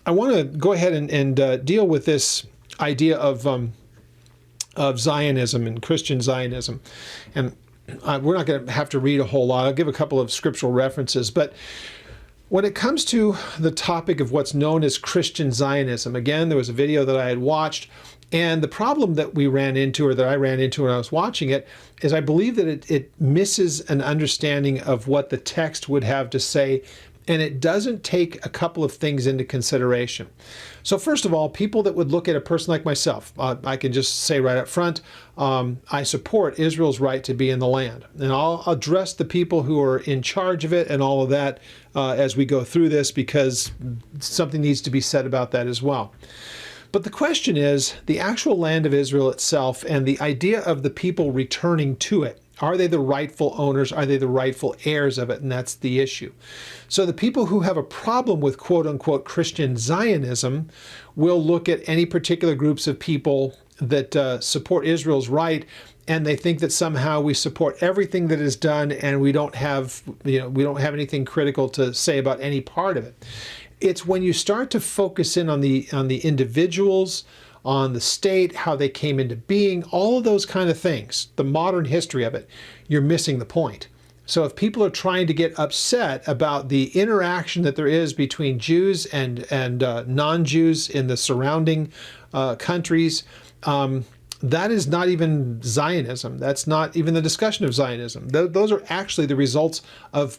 I want to go ahead and deal with this idea of Zionism and Christian Zionism. And we're not going to have to read a whole lot. I'll give a couple of scriptural references. But when it comes to the topic of what's known as Christian Zionism, again, there was a video that I had watched, and the problem that we ran into, or that I ran into when I was watching it, is I believe that it misses an understanding of what the text would have to say, and it doesn't take a couple of things into consideration. So first of all, people that would look at a person like myself, I can just say right up front, I support Israel's right to be in the land. And I'll address the people who are in charge of it and all of that as we go through this, because something needs to be said about that as well. But the question is, the actual land of Israel itself and the idea of the people returning to it. Are they the rightful owners? Are they the rightful heirs of it? And that's the issue. So the people who have a problem with quote-unquote Christian Zionism will look at any particular groups of people that support Israel's right, and they think that somehow we support everything that is done, and we don't have anything critical to say about any part of it. It's when you start to focus in on the individuals, on the state, how they came into being, all of those kind of things, the modern history of it, you're missing the point. So if people are trying to get upset about the interaction that there is between Jews and non-Jews in the surrounding countries, that is not even Zionism. That's not even the discussion of Zionism. Those are actually the results of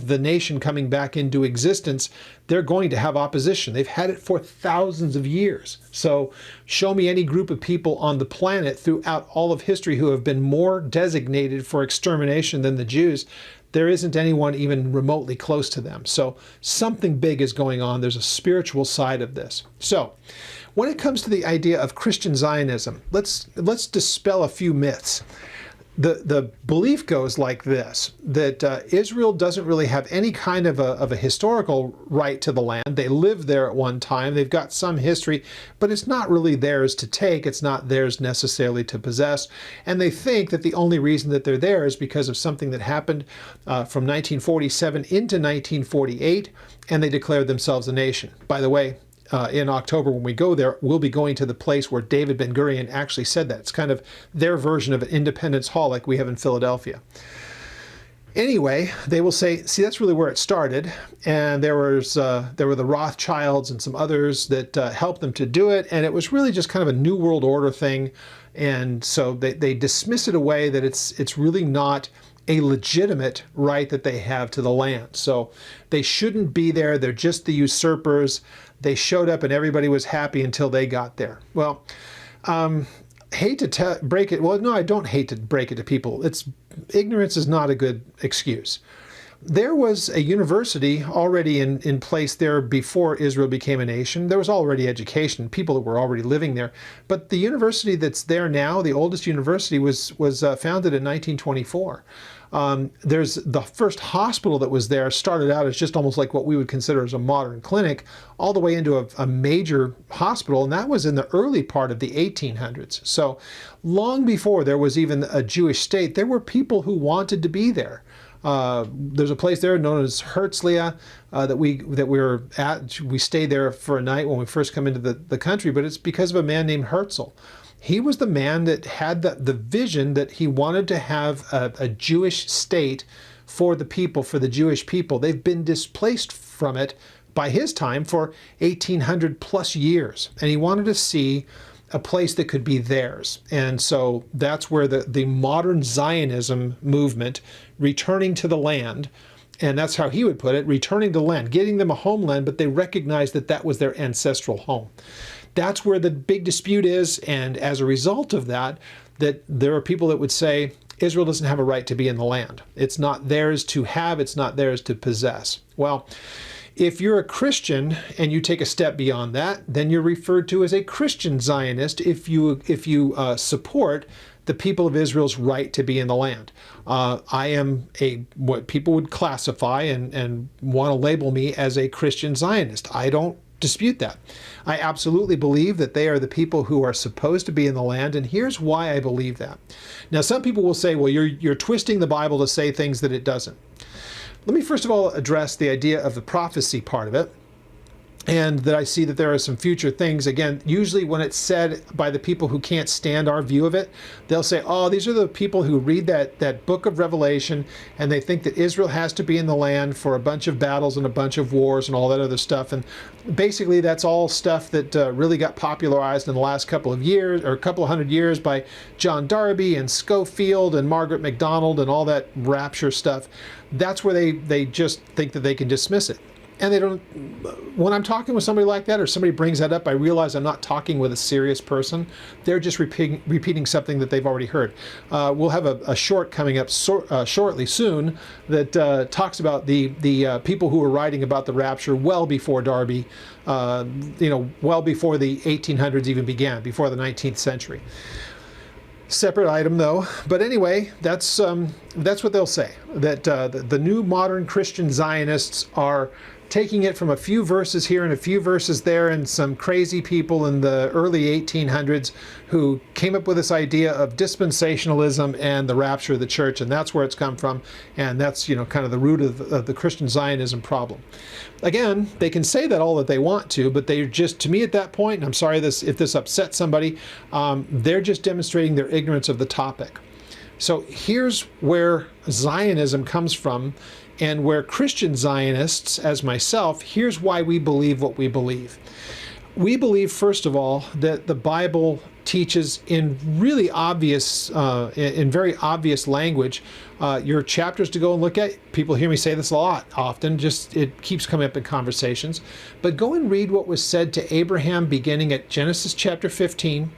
the nation coming back into existence. They're going to have opposition. They've had it for thousands of years. So show me any group of people on the planet throughout all of history who have been more designated for extermination than the Jews. There isn't anyone even remotely close to them. So something big is going on. There's a spiritual side of this. So when it comes to the idea of Christian Zionism, let's dispel a few myths. The belief goes like this, that Israel doesn't really have any kind of a historical right to the land. They lived there at one time. They've got some history, but it's not really theirs to take. It's not theirs necessarily to possess. And they think that the only reason that they're there is because of something that happened from 1947 into 1948, and they declared themselves a nation. By the way, in October, when we go there, we'll be going to the place where David Ben-Gurion actually said that. It's kind of their version of an Independence Hall like we have in Philadelphia. Anyway, they will say, see, that's really where it started. And there were the Rothschilds and some others that helped them to do it. And it was really just kind of a New World Order thing. And so they dismiss it away, that it's really not a legitimate right that they have to the land. So they shouldn't be there. They're just the usurpers. They showed up and everybody was happy until they got there. Well, hate to break it. Well, no, I don't hate to break it to people. Ignorance is not a good excuse. There was a university already in place there before Israel became a nation. There was already education, people that were already living there. But the university that's there now, the oldest university, was founded in 1924. There's the first hospital that was there started out as just almost like what we would consider as a modern clinic, all the way into a major hospital, and that was in the early part of the 1800s. So long before there was even a Jewish state, there were people who wanted to be there. There's a place there known as Herzliya that we were at. We stayed there for a night when we first come into the country, but it's because of a man named Herzl. He was the man that had the vision that he wanted to have a Jewish state for the people, for the Jewish people. They've been displaced from it by his time for 1800 plus years, and he wanted to see a place that could be theirs. And so that's where the modern Zionism movement, returning to the land, and that's how he would put it, returning to land, getting them a homeland, but they recognized that that was their ancestral home. That's where the big dispute is, and as a result of that there are people that would say Israel doesn't have a right to be in the land. It's not theirs to have, it's not theirs to possess. Well, if you're a Christian and you take a step beyond that, then you're referred to as a Christian Zionist if you support the people of Israel's right to be in the land. I am what people would classify and want to label me as a Christian Zionist. I don't dispute that. I absolutely believe that they are the people who are supposed to be in the land, and here's why I believe that. Now, some people will say, well, you're twisting the Bible to say things that it doesn't. Let me first of all address the idea of the prophecy part of it. and that I see that there are some future things. Again, usually when it's said by the people who can't stand our view of it, they'll say, oh, these are the people who read that book of Revelation, and they think that Israel has to be in the land for a bunch of battles and a bunch of wars and all that other stuff. And basically that's all stuff that really got popularized in the last couple of years, or a couple of hundred years, by John Darby and Schofield and Margaret MacDonald and all that rapture stuff. That's where they just think that they can dismiss it. And they don't, when I'm talking with somebody like that, or somebody brings that up, I realize I'm not talking with a serious person. They're just repeating something that they've already heard. We'll have a short coming up shortly soon that talks about the people who were writing about the rapture well before Darby, well before the 1800s even began, before the 19th century. Separate item though, but anyway, that's what they'll say, that the new modern Christian Zionists are taking it from a few verses here and a few verses there, and some crazy people in the early 1800s who came up with this idea of dispensationalism and the rapture of the church, and that's where it's come from, and that's kind of the root of the Christian Zionism problem. Again, they can say that all that they want to, but they're just, to me at that point, and I'm sorry if this upsets somebody, they're just demonstrating their ignorance of the topic. So here's where Zionism comes from, and where Christian Zionists, as myself, here's why we believe what we believe. We believe, first of all, that the Bible teaches in really obvious, in very obvious language, your chapters to go and look at. People hear me say this a lot, often, just it keeps coming up in conversations. But go and read what was said to Abraham beginning at Genesis chapter 15,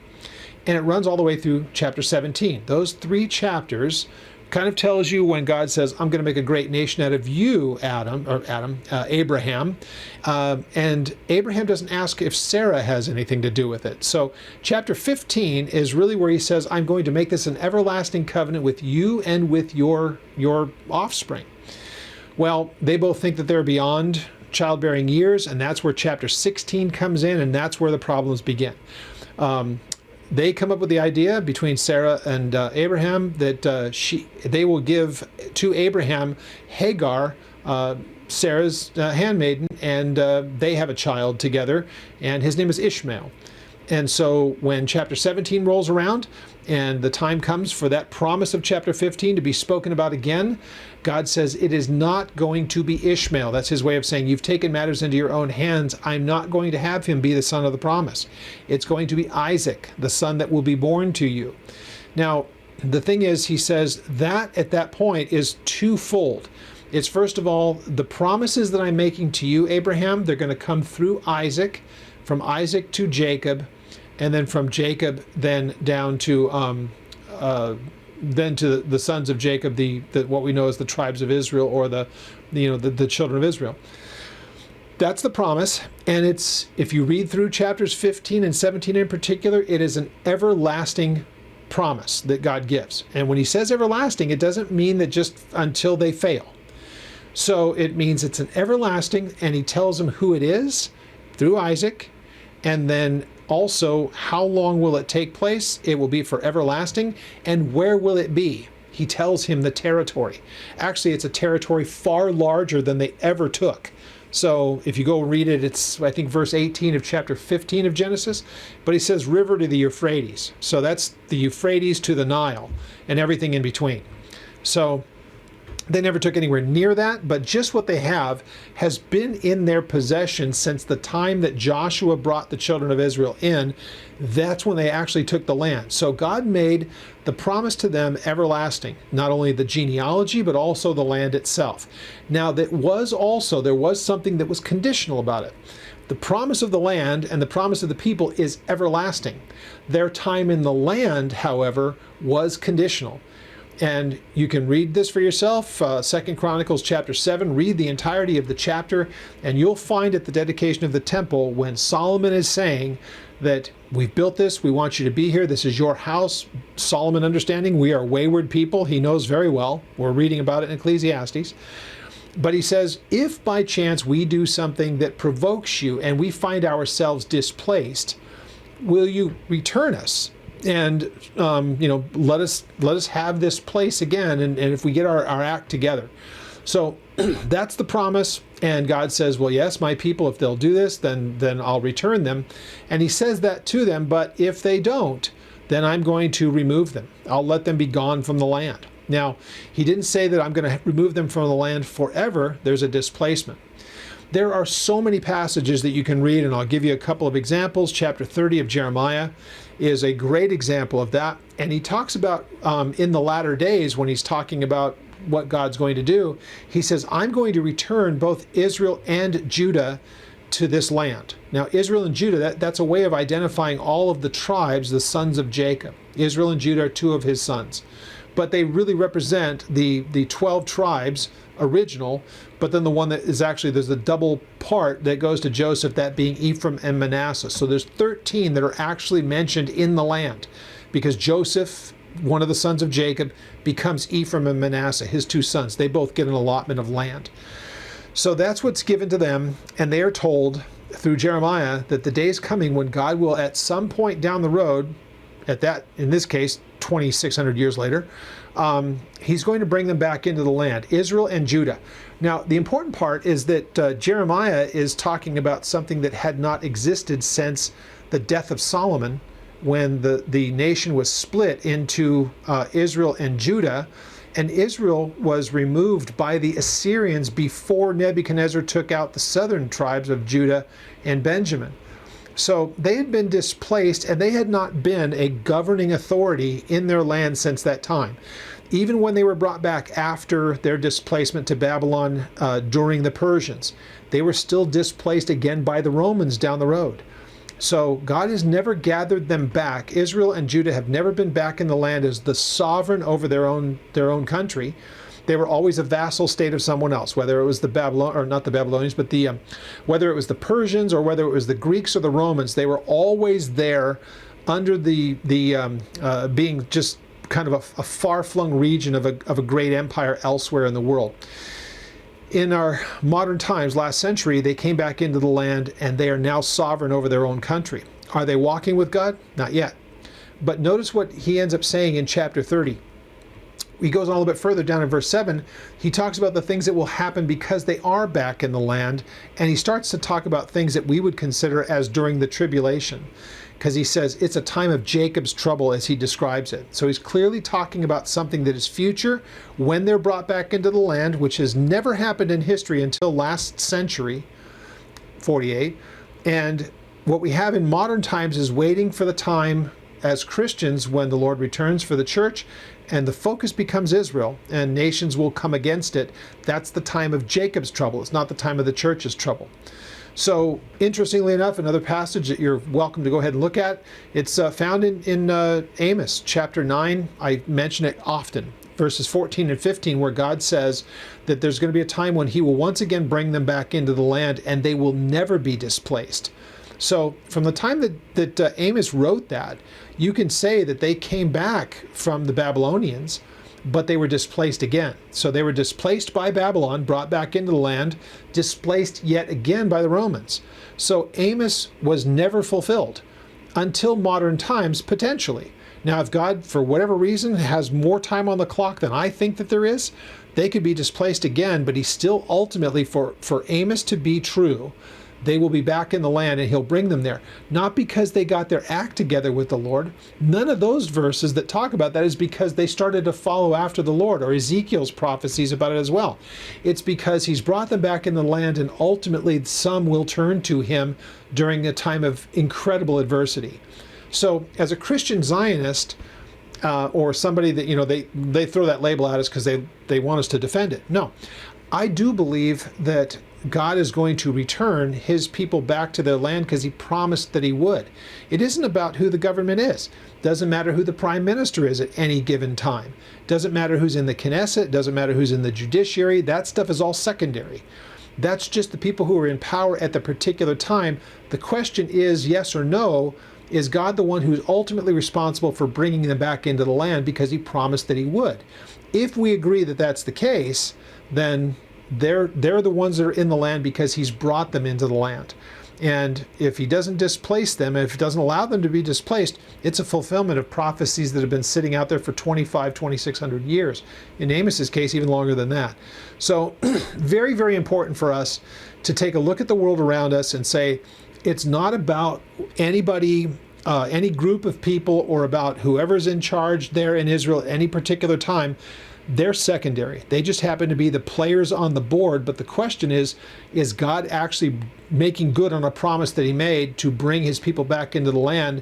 and it runs all the way through chapter 17. Those 3 chapters kind of tells you when God says, I'm going to make a great nation out of you, Abraham. And Abraham doesn't ask if Sarah has anything to do with it. So chapter 15 is really where he says, I'm going to make this an everlasting covenant with you and with your offspring. Well, they both think that they're beyond childbearing years, and that's where chapter 16 comes in, and that's where the problems begin. They come up with the idea between Sarah and Abraham that they will give to Abraham Hagar, Sarah's handmaiden, and they have a child together, and his name is Ishmael. And so when chapter 17 rolls around and the time comes for that promise of chapter 15 to be spoken about again, God says it is not going to be Ishmael. That's his way of saying, you've taken matters into your own hands. I'm not going to have him be the son of the promise. It's going to be Isaac, the son that will be born to you. Now, the thing is, he says that at that point is twofold. It's first of all, the promises that I'm making to you, Abraham, they're going to come through Isaac, from Isaac to Jacob, and then from Jacob then down to the sons of Jacob, the what we know as the tribes of Israel, or the children of Israel. That's the promise, and it's, if you read through chapters 15 and 17 in particular, it is an everlasting promise that God gives. And when he says everlasting, it doesn't mean that just until they fail. So it means it's an everlasting, and he tells them who it is through Isaac, and then also how long will it take place? It will be for everlasting. And where will it be? He tells him the territory. Actually, it's a territory far larger than they ever took. So if you go read it, it's, I think, verse 18 of chapter 15 of Genesis, but he says river to the Euphrates. So that's the Euphrates to the Nile and everything in between. So they never took anywhere near that, but just what they have has been in their possession since the time that Joshua brought the children of Israel in. That's when they actually took the land. So God made the promise to them everlasting, not only the genealogy, but also the land itself. Now, there was something that was conditional about it. The promise of the land and the promise of the people is everlasting. Their time in the land, however, was conditional. And you can read this for yourself, 2 Chronicles chapter 7, read the entirety of the chapter, and you'll find at the dedication of the temple when Solomon is saying that we've built this, we want you to be here, this is your house. Solomon understanding we are wayward people, he knows very well. We're reading about it in Ecclesiastes. But he says, if by chance we do something that provokes you and we find ourselves displaced, will you return us? And let us have this place again, and if we get our act together. So that's the promise, And God says, well, yes, my people, if they'll do this, then I'll return them. And he says that to them, but if they don't, then I'm going to remove them. I'll let them be gone from the land. Now, he didn't say that I'm going to remove them from the land forever. There's a displacement. There are so many passages that you can read, and I'll give you a couple of examples. Chapter 30 of Jeremiah is a great example of that. And he talks about in the latter days, when he's talking about what God's going to do, he says, I'm going to return both Israel and Judah to this land. Now, Israel and Judah, that's a way of identifying all of the tribes, the sons of Jacob. Israel and Judah are two of his sons. But they really represent the 12 tribes original, but then the one that is actually, there's the double part that goes to Joseph, that being Ephraim and Manasseh. So there's 13 that are actually mentioned in the land, because Joseph, one of the sons of Jacob, becomes Ephraim and Manasseh, his two sons. They both get an allotment of land. So that's what's given to them, and they are told through Jeremiah that the day is coming when God will, at some point down the road, at that, in this case, 2,600 years later, he's going to bring them back into the land, Israel and Judah. Now, the important part is that Jeremiah is talking about something that had not existed since the death of Solomon, when the nation was split into Israel and Judah, and Israel was removed by the Assyrians before Nebuchadnezzar took out the southern tribes of Judah and Benjamin. So they had been displaced, and they had not been a governing authority in their land since that time. Even when they were brought back after their displacement to Babylon during the Persians, they were still displaced again by the Romans down the road. So God has never gathered them back. Israel and Judah have never been back in the land as the sovereign over their own country. They were always a vassal state of someone else, whether it was the Babylon, or not the Babylonians, but whether it was the Persians or whether it was the Greeks or the Romans. They were always there under the being just kind of a far-flung region of a great empire elsewhere in the world. In our modern times, last century, they came back into the land, and they are now sovereign over their own country. Are they walking with God? Not yet. But notice what he ends up saying in chapter 30. He goes on a little bit further down in verse 7. He talks about the things that will happen because they are back in the land, and he starts to talk about things that we would consider as during the tribulation, because he says it's a time of Jacob's trouble as he describes it. So he's clearly talking about something that is future when they're brought back into the land, which has never happened in history until last century, 48. And what we have in modern times is waiting for the time as Christians when the Lord returns for the church, and the focus becomes Israel, and nations will come against it. That's the time of Jacob's trouble. It's not the time of the church's trouble. So, interestingly enough, another passage that you're welcome to go ahead and look at, it's found in Amos chapter 9. I mention it often, verses 14 and 15, where God says that there's going to be a time when he will once again bring them back into the land, and they will never be displaced. So from the time that Amos wrote that, you can say that they came back from the Babylonians, but they were displaced again. So they were displaced by Babylon, brought back into the land, displaced yet again by the Romans. So Amos was never fulfilled until modern times, potentially. Now, if God, for whatever reason, has more time on the clock than I think that there is, they could be displaced again, but he still ultimately, for Amos to be true, they will be back in the land, and he'll bring them there. Not because they got their act together with the Lord. None of those verses that talk about that is because they started to follow after the Lord, or Ezekiel's prophecies about it as well. It's because he's brought them back in the land, and ultimately some will turn to him during a time of incredible adversity. So as a Christian Zionist, or somebody that, they throw that label at us because they want us to defend it. No, I do believe that God is going to return his people back to their land because he promised that he would. It isn't about who the government is. Doesn't matter who the prime minister is at any given time. Doesn't matter who's in the Knesset. Doesn't matter who's in the judiciary. That stuff is all secondary. That's just the people who are in power at the particular time. The question is, yes or no, is God the one who's ultimately responsible for bringing them back into the land because he promised that he would? If we agree that that's the case, then they're the ones that are in the land because he's brought them into the land. And if he doesn't displace them, if he doesn't allow them to be displaced, it's a fulfillment of prophecies that have been sitting out there for 2,600 years. In Amos's case, even longer than that. So very, very important for us to take a look at the world around us and say, it's not about anybody, any group of people, or about whoever's in charge there in Israel at any particular time. They're secondary. They just happen to be the players on the board. But the question is God actually making good on a promise that he made to bring his people back into the land,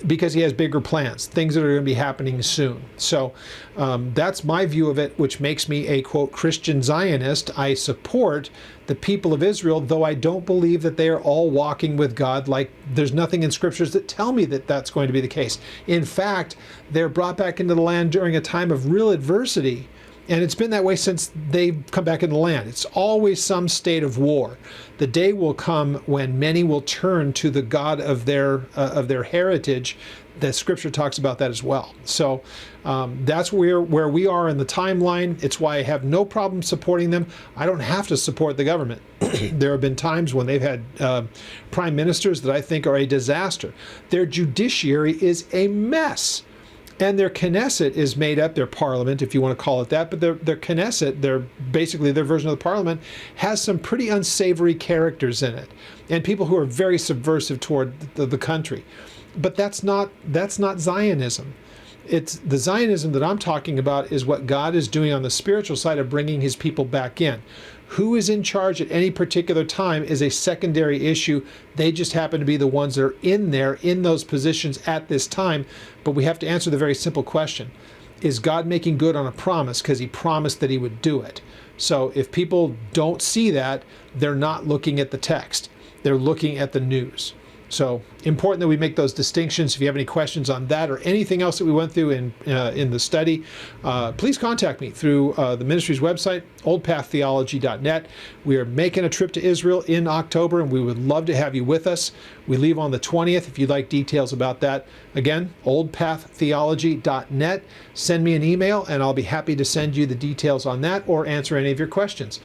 because he has bigger plans, things that are going to be happening soon. So that's my view of it, which makes me a, quote, Christian Zionist. I support the people of Israel, though I don't believe that they are all walking with God. Like, there's nothing in scriptures that tell me that that's going to be the case. In fact, they're brought back into the land during a time of real adversity. And it's been that way since they've come back in the land. It's always some state of war. The day will come when many will turn to the God of their heritage. The scripture talks about that as well. So that's where we are in the timeline. It's why I have no problem supporting them. I don't have to support the government. There have been times when they've had prime ministers that I think are a disaster. Their judiciary is a mess. And their Knesset is made up, their parliament, if you want to call it that, but their Knesset, basically their version of the parliament, has some pretty unsavory characters in it, and people who are very subversive toward the country. But that's not Zionism. It's the Zionism that I'm talking about is what God is doing on the spiritual side of bringing his people back in. Who is in charge at any particular time is a secondary issue. They just happen to be the ones that are in there, in those positions at this time. But we have to answer the very simple question. Is God making good on a promise because he promised that he would do it? So if people don't see that, they're not looking at the text. They're looking at the news. So important that we make those distinctions. If you have any questions on that or anything else that we went through in the study, please contact me through the ministry's website, oldpaththeology.net. We are making a trip to Israel in October, and we would love to have you with us. We leave on the 20th if you'd like details about that. Again, oldpaththeology.net. Send me an email, and I'll be happy to send you the details on that or answer any of your questions.